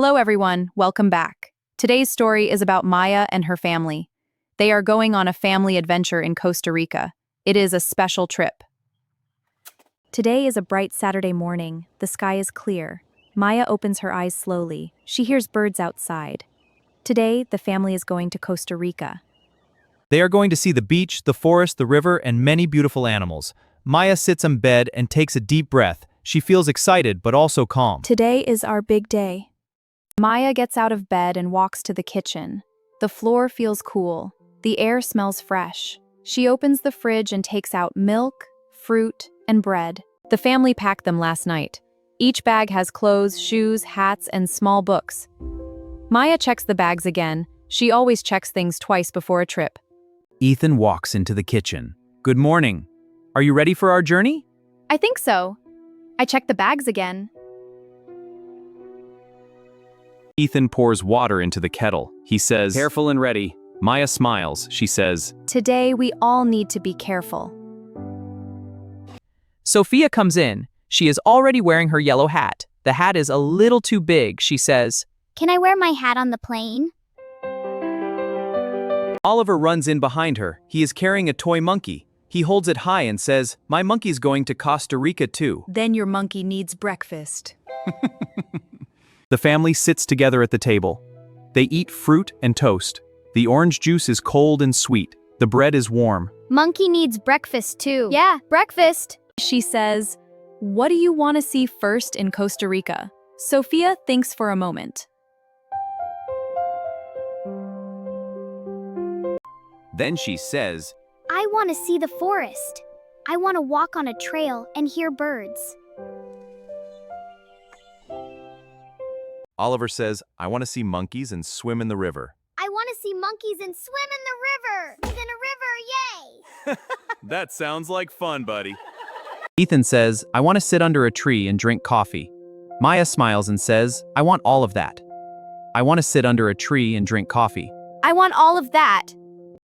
Hello everyone, welcome back. Today's story is about Maya and her family. They are going on a family adventure in Costa Rica. It is a special trip. Today is a bright Saturday morning. The sky is clear. Maya opens her eyes slowly. She hears birds outside. Today, the family is going to Costa Rica. They are going to see the beach, the forest, the river, and many beautiful animals. Maya sits in bed and takes a deep breath. She feels excited but also calm. Today is our big day. Maya gets out of bed and walks to the kitchen. The floor feels cool. The air smells fresh. She opens the fridge and takes out milk, fruit, and bread. The family packed them last night. Each bag has clothes, shoes, hats, and small books. Maya checks the bags again. She always checks things twice before a trip. Ethan walks into the kitchen. Good morning. Are you ready for our journey? I think so. I checked the bags again. Ethan pours water into the kettle. He says, "Careful and ready." Maya smiles. She says, Today, we all need to be careful. Sophia comes in. She is already wearing her yellow hat. The hat is a little too big, she says. Can I wear my hat on the plane? Oliver runs in behind her. He is carrying a toy monkey. He holds it high and says, "My monkey's going to Costa Rica too." Then your monkey needs breakfast. The family sits together at the table. They eat fruit and toast. The orange juice is cold and sweet. The bread is warm. Monkey needs breakfast too. Yeah, breakfast. She says, What do you want to see first in Costa Rica? Sophia thinks for a moment. Then she says, I want to see the forest. I want to walk on a trail and hear birds. Oliver says, "I want to see monkeys and swim in the river." I want to see monkeys and swim in the river. In a river, yay! That sounds like fun, buddy. Ethan says, "I want to sit under a tree and drink coffee." Maya smiles and says, "I want all of that." I want to sit under a tree and drink coffee. I want all of that.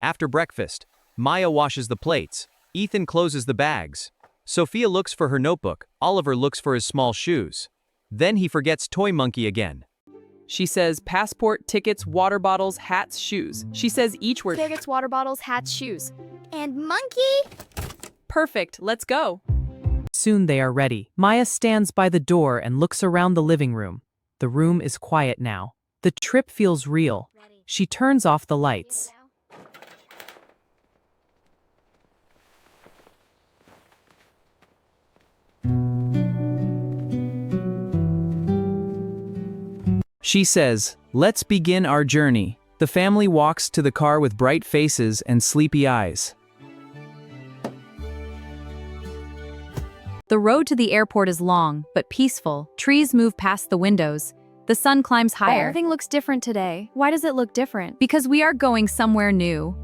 After breakfast, Maya washes the plates. Ethan closes the bags. Sophia looks for her notebook. Oliver looks for his small shoes. Then he forgets Toy Monkey again. She says passport, tickets, water bottles, hats, shoes. She says each word. Tickets, water bottles, hats, shoes. And monkey? Perfect, let's go. Soon they are ready. Maya stands by the door and looks around the living room. The room is quiet now. The trip feels real. She turns off the lights. She says, "Let's begin our journey." The family walks to the car with bright faces and sleepy eyes. The road to the airport is long, but peaceful. Trees move past the windows. The sun climbs higher. Everything looks different today. Why does it look different? Because we are going somewhere new.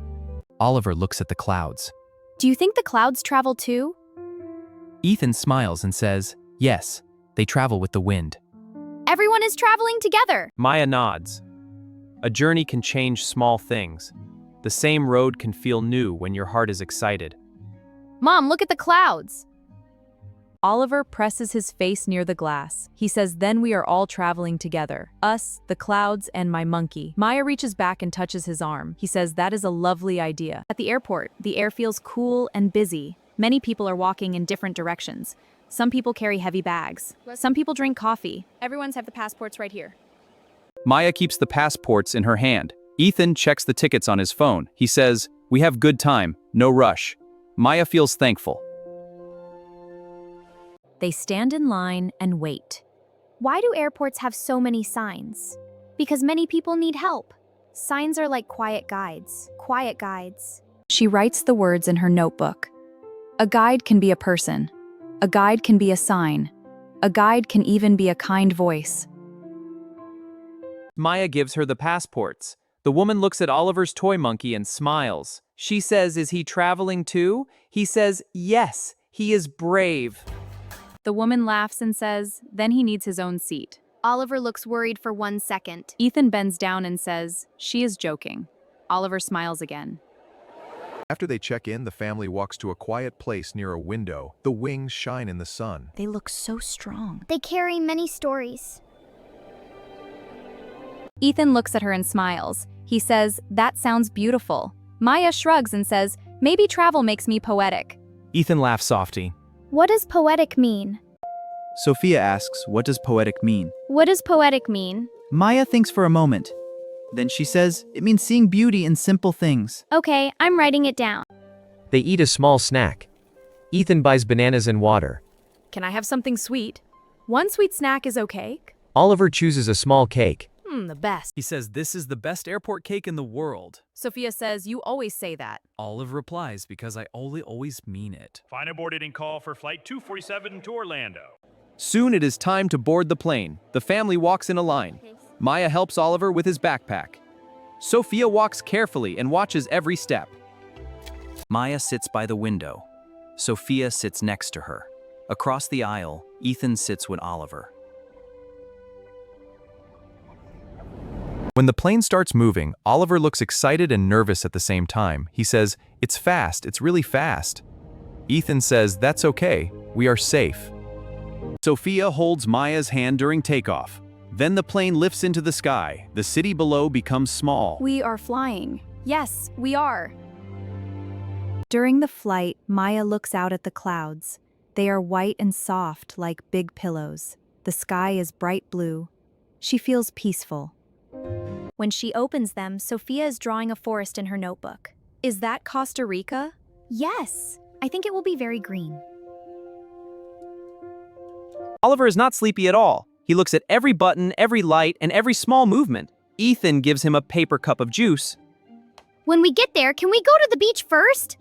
Oliver looks at the clouds. Do you think the clouds travel too? Ethan smiles and says, "Yes, they travel with the wind." Everyone is traveling together. Maya nods. A journey can change small things. The same road can feel new when your heart is excited. Mom, look at the clouds. Oliver presses his face near the glass. He says, then we are all traveling together. Us, the clouds, and my monkey. Maya reaches back and touches his arm. He says, that is a lovely idea. At the airport, the air feels cool and busy. Many people are walking in different directions. Some people carry heavy bags. Some people drink coffee. Everyone's have the passports right here. Maya keeps the passports in her hand. Ethan checks the tickets on his phone. He says, "We have good time, no rush." Maya feels thankful. They stand in line and wait. Why do airports have so many signs? Because many people need help. Signs are like quiet guides. Quiet guides. She writes the words in her notebook. A guide can be a person. A guide can be a sign. A guide can even be a kind voice. Maya gives her the passports. The woman looks at Oliver's toy monkey and smiles. She says, "Is he traveling too?" He says, "Yes, he is brave." The woman laughs and says, then he needs his own seat. Oliver looks worried for 1 second. Ethan bends down and says, she is joking. Oliver smiles again. After they check in, the family walks to a quiet place near a window. The wings shine in the sun. They look so strong. They carry many stories. Ethan looks at her and smiles. He says, "That sounds beautiful." Maya shrugs and says, "Maybe travel makes me poetic." Ethan laughs softly. What does poetic mean? Sophia asks, what does poetic mean? What does poetic mean? Maya thinks for a moment. Then she says, it means seeing beauty in simple things. Okay, I'm writing it down. They eat a small snack. Ethan buys bananas and water. Can I have something sweet? One sweet snack is okay. Oliver chooses a small cake. The best. He says this is the best airport cake in the world. Sophia says, you always say that. Olive replies, because I always mean it. Final boarding call for Flight 247 to Orlando. Soon it is time to board the plane. The family walks in a line. Maya helps Oliver with his backpack. Sophia walks carefully and watches every step. Maya sits by the window. Sophia sits next to her. Across the aisle, Ethan sits with Oliver. When the plane starts moving, Oliver looks excited and nervous at the same time. He says, "It's fast, it's really fast." Ethan says, "That's okay, we are safe." Sophia holds Maya's hand during takeoff. Then the plane lifts into the sky. The city below becomes small. We are flying. Yes, we are. During the flight, Maya looks out at the clouds. They are white and soft like big pillows. The sky is bright blue. She feels peaceful. When she opens them, Sophia is drawing a forest in her notebook. Is that Costa Rica? Yes, I think it will be very green. Oliver is not sleepy at all. He looks at every button, every light, and every small movement. Ethan gives him a paper cup of juice. When we get there, can we go to the beach first?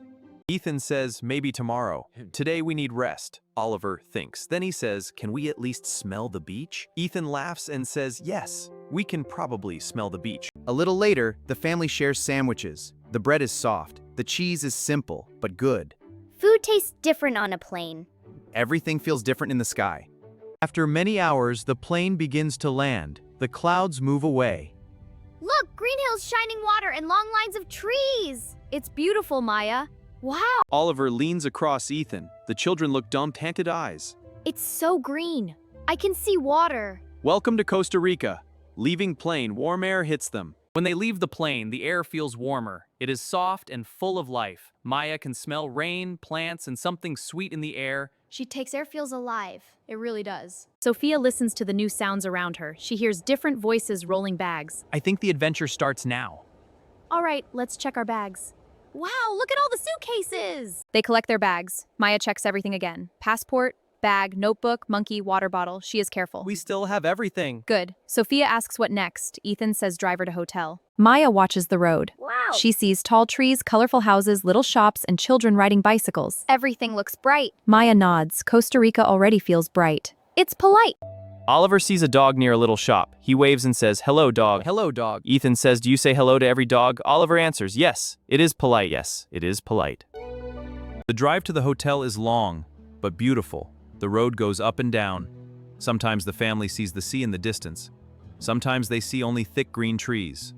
Ethan says, maybe tomorrow. Today we need rest. Oliver thinks. Then he says, can we at least smell the beach? Ethan laughs and says, yes, we can probably smell the beach. A little later, the family shares sandwiches. The bread is soft. The cheese is simple, but good. Food tastes different on a plane. Everything feels different in the sky. After many hours, the plane begins to land. The clouds move away. Look, green hills, shining water, and long lines of trees. It's beautiful, Maya. Wow, Oliver leans across Ethan. The children look dumbfounded eyes. it's so green. I can see water. Welcome to Costa Rica. Leaving plane, warm air hits them. When they leave the plane, the air feels warmer. It is soft and full of life. Maya can smell rain, plants, and something sweet in the air. She takes air, feels alive. It really does. Sophia listens to the new sounds around her. She hears different voices rolling bags. I think the adventure starts now. All right, let's check our bags. Wow, look at all the suitcases! They collect their bags. Maya checks everything again. Passport, bag, notebook, monkey, water bottle. She is careful. We still have everything. Good. Sophia asks what next. Ethan says driver to hotel. Maya watches the road. Wow. She sees tall trees, colorful houses, little shops, and children riding bicycles. Everything looks bright. Maya nods. Costa Rica already feels bright. It's polite. Oliver sees a dog near a little shop. He waves and says, hello, dog. Hello, dog. Ethan says, do you say hello to every dog? Oliver answers, yes, it is polite. Yes, it is polite. The drive to the hotel is long, but beautiful. The road goes up and down. Sometimes the family sees the sea in the distance. Sometimes they see only thick green trees.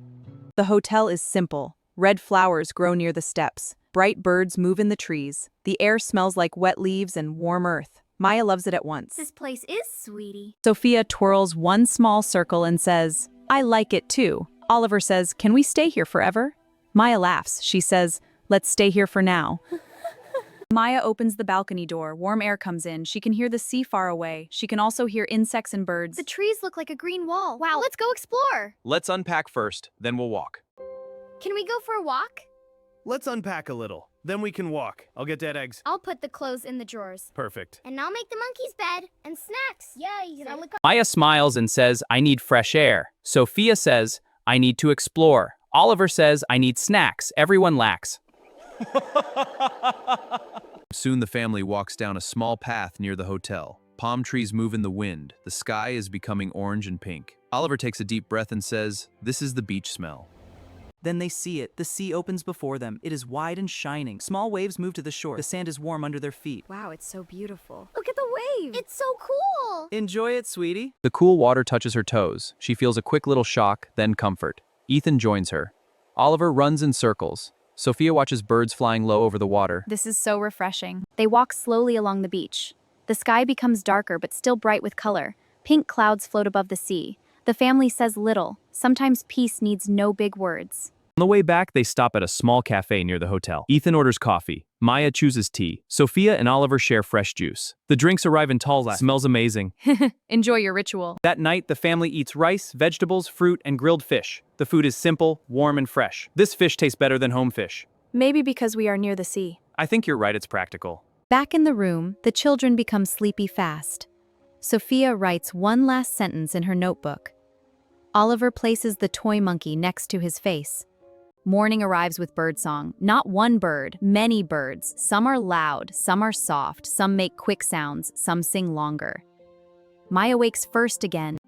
The hotel is simple. Red flowers grow near the steps. Bright birds move in the trees. The air smells like wet leaves and warm earth. Maya loves it at once. This place is sweetie. Sophia twirls one small circle and says, I like it too. Oliver says, can we stay here forever? Maya laughs. She says, let's stay here for now. Maya opens the balcony door. Warm air comes in. She can hear the sea far away. She can also hear insects and birds. The trees look like a green wall. Wow, let's go explore. Let's unpack first, then we'll walk. Can we go for a walk? Let's unpack a little. Then we can walk. I'll get dead eggs. I'll put the clothes in the drawers. Perfect. And I'll make the monkey's bed and snacks. Yay, I'll look Maya smiles and says, I need fresh air. Sophia says, I need to explore. Oliver says, I need snacks. Everyone lacks. Soon the family walks down a small path near the hotel. Palm trees move in the wind. The sky is becoming orange and pink. Oliver takes a deep breath and says, this is the beach smell. Then they see it. The sea opens before them. It is wide and shining. Small waves move to the shore. The sand is warm under their feet. Wow, it's so beautiful. Look at the wave. It's so cool. Enjoy it, sweetie. The cool water touches her toes. She feels a quick little shock, then comfort. Ethan joins her. Oliver runs in circles. Sophia watches birds flying low over the water. This is so refreshing. They walk slowly along the beach. The sky becomes darker but still bright with color. Pink clouds float above the sea. The family says little. Sometimes peace needs no big words. On the way back, they stop at a small cafe near the hotel. Ethan orders coffee. Maya chooses tea. Sophia and Oliver share fresh juice. The drinks arrive in tall glasses. Smells amazing. Enjoy your ritual. That night, the family eats rice, vegetables, fruit, and grilled fish. The food is simple, warm, and fresh. This fish tastes better than home fish. Maybe because we are near the sea. I think you're right, it's practical. Back in the room, the children become sleepy fast. Sophia writes one last sentence in her notebook. Oliver places the toy monkey next to his face. Morning arrives with birdsong. Not one bird, many birds. Some are loud, some are soft, some make quick sounds, some sing longer. Maya wakes first again.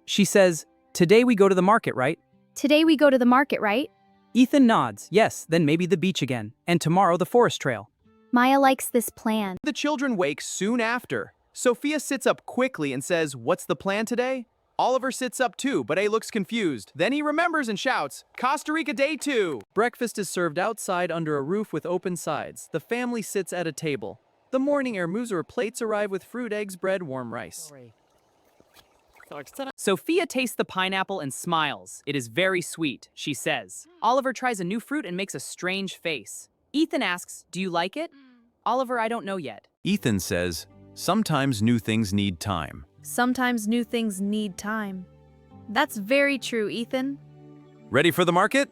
She says, "Today we go to the market, right?" Today we go to the market, right? Ethan nods. Yes, then maybe the beach again. And tomorrow the forest trail. Maya likes this plan. The children wake soon after. Sophia sits up quickly and says, "What's the plan today?" Oliver sits up too, but looks confused. Then he remembers and shouts, "Costa Rica Day 2!" Breakfast is served outside under a roof with open sides. The family sits at a table. The morning hermosa plates arrive with fruit, eggs, bread, warm rice. Sophia tastes the pineapple and smiles. It is very sweet, she says. Oliver tries a new fruit and makes a strange face. Ethan asks, "Do you like it?" Oliver, "I don't know yet." Ethan says, "Sometimes new things need time." Sometimes new things need time. That's very true, Ethan. Ready for the market?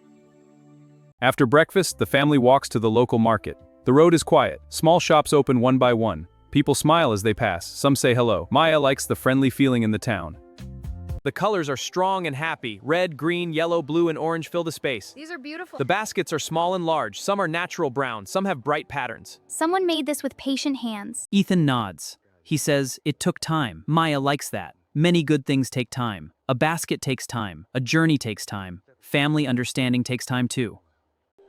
After breakfast, the family walks to the local market. The road is quiet. Small shops open one by one. People smile as they pass. Some say hello. Maya likes the friendly feeling in the town. The colors are strong and happy. Red, green, yellow, blue, and orange fill the space. These are beautiful. The baskets are small and large. Some are natural brown. Some have bright patterns. Someone made this with patient hands. Ethan nods. He says, "It took time." Maya likes that. Many good things take time. A basket takes time. A journey takes time. Family understanding takes time too.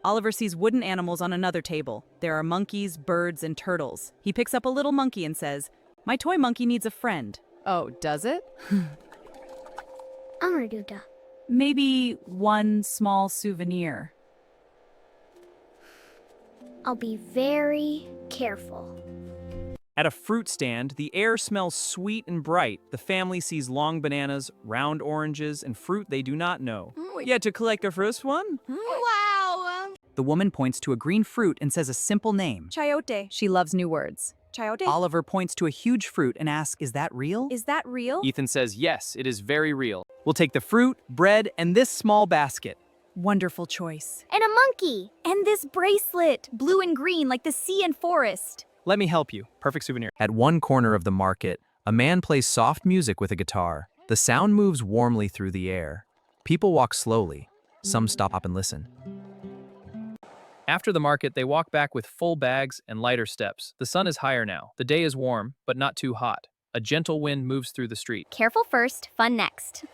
Oliver sees wooden animals on another table. There are monkeys, birds, and turtles. He picks up a little monkey and says, "My toy monkey needs a friend." Oh, does it? Maybe one small souvenir. I'll be very careful. At a fruit stand, the air smells sweet and bright. The family sees long bananas, round oranges, and fruit they do not know. Yet to collect the first one? Wow! The woman points to a green fruit and says a simple name. Chayote. She loves new words. Chayote? Oliver points to a huge fruit and asks, "Is that real?" Is that real? Ethan says, "Yes, it is very real." We'll take the fruit, bread, and this small basket. Wonderful choice. And a monkey! And this bracelet, blue and green like the sea and forest. Let me help you. Perfect souvenir. At one corner of the market, a man plays soft music with a guitar. The sound moves warmly through the air. People walk slowly. Some stop and listen. After the market, they walk back with full bags and lighter steps. The sun is higher now. The day is warm, but not too hot. A gentle wind moves through the street. Careful first, fun next.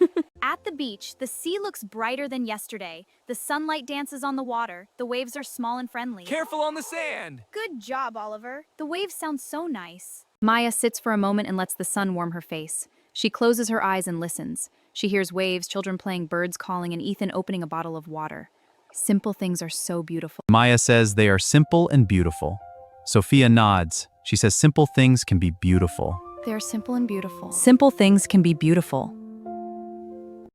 At the beach, the sea looks brighter than yesterday. The sunlight dances on the water. The waves are small and friendly. Careful on the sand! Good job, Oliver. The waves sound so nice. Maya sits for a moment and lets the sun warm her face. She closes her eyes and listens. She hears waves, children playing, birds calling, and Ethan opening a bottle of water. Simple things are so beautiful. Maya says they are simple and beautiful. Sophia nods. She says simple things can be beautiful. They are simple and beautiful. Simple things can be beautiful.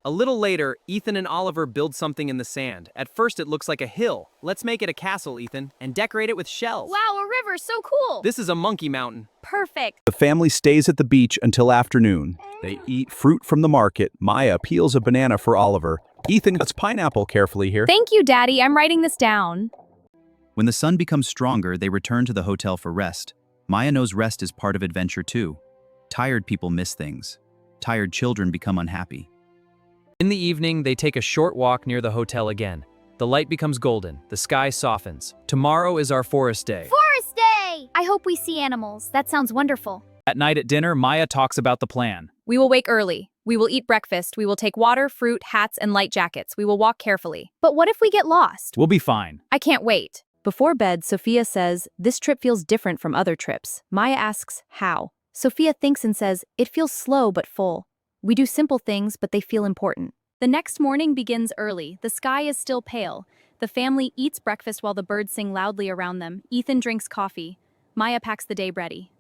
A little later, Ethan and Oliver build something in the sand. At first, it looks like a hill. Let's make it a castle, Ethan, and decorate it with shells. Wow, a river, so cool! This is a monkey mountain. Perfect! The family stays at the beach until afternoon. They eat fruit from the market. Maya peels a banana for Oliver. Ethan cuts pineapple carefully here. Thank you, Daddy. I'm writing this down. When the sun becomes stronger, they return to the hotel for rest. Maya knows rest is part of adventure too. Tired people miss things. Tired children become unhappy. In the evening, they take a short walk near the hotel again. The light becomes golden. The sky softens. Tomorrow is our forest day. Forest Day! I hope we see animals. That sounds wonderful. At night at dinner, Maya talks about the plan. We will wake early. We will eat breakfast. We will take water, fruit, hats, and light jackets. We will walk carefully. But what if we get lost? We'll be fine. I can't wait. Before bed, Sophia says, "This trip feels different from other trips." Maya asks, "How?" Sophia thinks and says, "It feels slow but full. We do simple things, but they feel important." The next morning begins early. The sky is still pale. The family eats breakfast while the birds sing loudly around them. Ethan drinks coffee. Maya packs the day ready.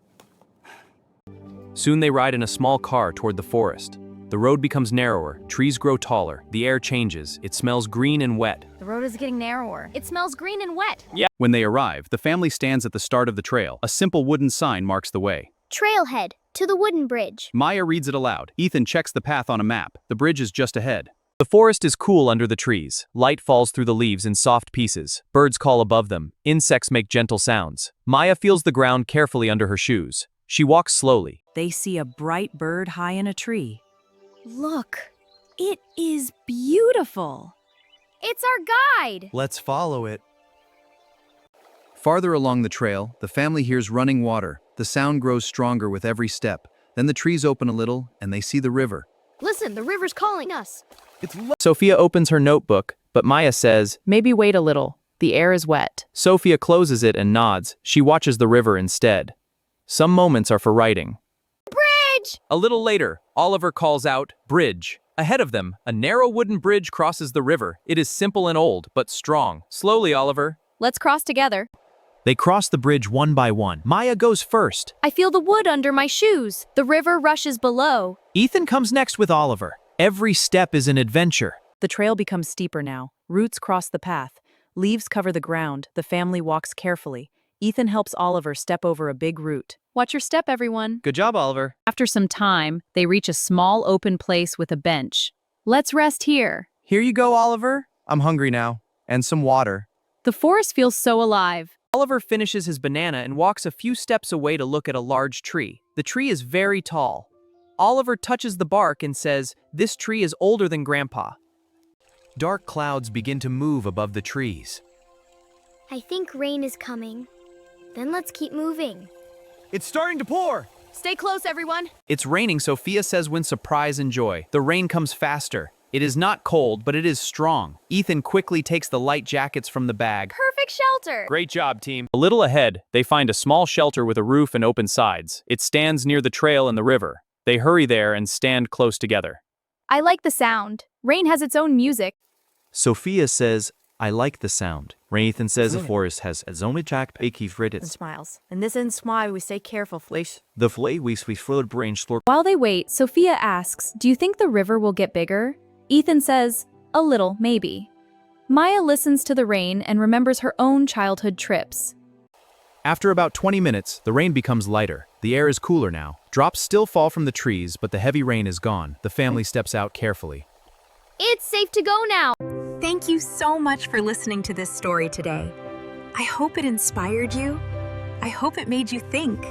Soon they ride in a small car toward the forest. The road becomes narrower, trees grow taller, the air changes, it smells green and wet. The road is getting narrower. It smells green and wet. When they arrive, the family stands at the start of the trail. A simple wooden sign marks the way. Trailhead to the wooden bridge. Maya reads it aloud. Ethan checks the path on a map. The bridge is just ahead. The forest is cool under the trees. Light falls through the leaves in soft pieces. Birds call above them. Insects make gentle sounds. Maya feels the ground carefully under her shoes. She walks slowly. They see a bright bird high in a tree. Look, it is beautiful. It's our guide. Let's follow it. Farther along the trail, the family hears running water. The sound grows stronger with every step. Then the trees open a little, and they see the river. Listen, the river's calling us. Sophia opens her notebook, but Maya says, Maybe wait a little. The air is wet. Sophia closes it and nods. She watches the river instead. Some moments are for writing. Bridge! A little later, Oliver calls out, Bridge. Ahead of them, a narrow wooden bridge crosses the river. It is simple and old, but strong. Slowly, Oliver. Let's cross together. They cross the bridge one by one. Maya goes first. I feel the wood under my shoes. The river rushes below. Ethan comes next with Oliver. Every step is an adventure. The trail becomes steeper now. Roots cross the path. Leaves cover the ground. The family walks carefully. Ethan helps Oliver step over a big root. Watch your step, everyone. Good job, Oliver. After some time, they reach a small open place with a bench. Let's rest here. Here you go, Oliver. I'm hungry now. And some water. The forest feels so alive. Oliver finishes his banana and walks a few steps away to look at a large tree. The tree is very tall. Oliver touches the bark and says, This tree is older than Grandpa. Dark clouds begin to move above the trees. I think rain is coming. Then let's keep moving. It's starting to pour. Stay close, everyone. It's raining, Sophia says with surprise and joy. The rain comes faster. It is not cold, but it is strong. Ethan quickly takes the light jackets from the bag. Perfect shelter. Great job, team. A little ahead, they find a small shelter with a roof and open sides. It stands near the trail and the river. They hurry there and stand close together. I like the sound. Rain has its own music. Sophia says, I like the sound. Ethan says the forest has its own jack keep read And smiles. And this is why we stay careful, please. The flay we flood branch lord. While they wait, Sophia asks, Do you think the river will get bigger? Ethan says, A little, maybe. Maya listens to the rain and remembers her own childhood trips. After about 20 minutes, the rain becomes lighter. The air is cooler now. Drops still fall from the trees, but the heavy rain is gone. The family steps out carefully. It's safe to go now. Thank you so much for listening to this story today. I hope it inspired you. I hope it made you think.